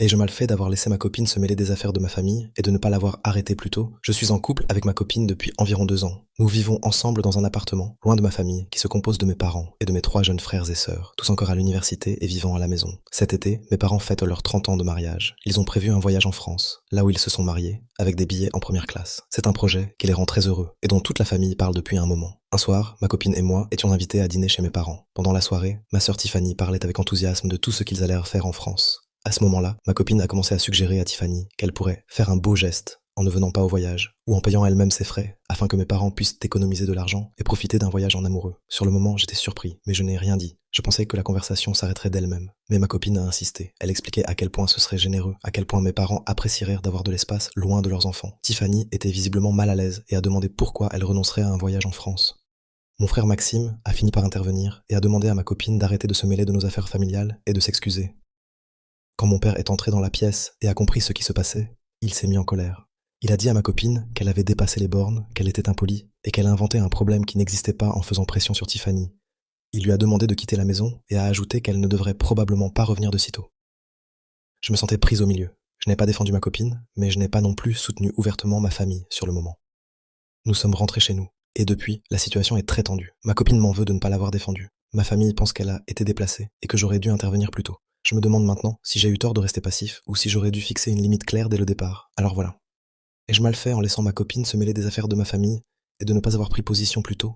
Et je mal fais d'avoir laissé ma copine se mêler des affaires de ma famille et de ne pas l'avoir arrêtée plus tôt. Je suis en couple avec ma copine depuis environ 2 ans. Nous vivons ensemble dans un appartement, loin de ma famille, qui se compose de mes parents et de mes 3 jeunes frères et sœurs, tous encore à l'université et vivant à la maison. Cet été, mes parents fêtent leurs 30 ans de mariage. Ils ont prévu un voyage en France, là où ils se sont mariés, avec des billets en première classe. C'est un projet qui les rend très heureux et dont toute la famille parle depuis un moment. Un soir, ma copine et moi étions invités à dîner chez mes parents. Pendant la soirée, ma sœur Tiffany parlait avec enthousiasme de tout ce qu'ils allèrent faire en France. À ce moment-là, ma copine a commencé à suggérer à Tiffany qu'elle pourrait faire un beau geste en ne venant pas au voyage, ou en payant elle-même ses frais, afin que mes parents puissent économiser de l'argent et profiter d'un voyage en amoureux. Sur le moment, j'étais surpris, mais je n'ai rien dit. Je pensais que la conversation s'arrêterait d'elle-même. Mais ma copine a insisté. Elle expliquait à quel point ce serait généreux, à quel point mes parents apprécieraient d'avoir de l'espace loin de leurs enfants. Tiffany était visiblement mal à l'aise et a demandé pourquoi elle renoncerait à un voyage en France. Mon frère Maxime a fini par intervenir et a demandé à ma copine d'arrêter de se mêler de nos affaires familiales et de s'excuser. Quand mon père est entré dans la pièce et a compris ce qui se passait, il s'est mis en colère. Il a dit à ma copine qu'elle avait dépassé les bornes, qu'elle était impolie, et qu'elle a inventé un problème qui n'existait pas en faisant pression sur Tiffany. Il lui a demandé de quitter la maison et a ajouté qu'elle ne devrait probablement pas revenir de sitôt. Je me sentais prise au milieu. Je n'ai pas défendu ma copine, mais je n'ai pas non plus soutenu ouvertement ma famille sur le moment. Nous sommes rentrés chez nous, et depuis, la situation est très tendue. Ma copine m'en veut de ne pas l'avoir défendue. Ma famille pense qu'elle a été déplacée et que j'aurais dû intervenir plus tôt. Je me demande maintenant si j'ai eu tort de rester passif ou si j'aurais dû fixer une limite claire dès le départ. Alors voilà. Ai-je mal fait en laissant ma copine se mêler des affaires de ma famille et de ne pas avoir pris position plus tôt?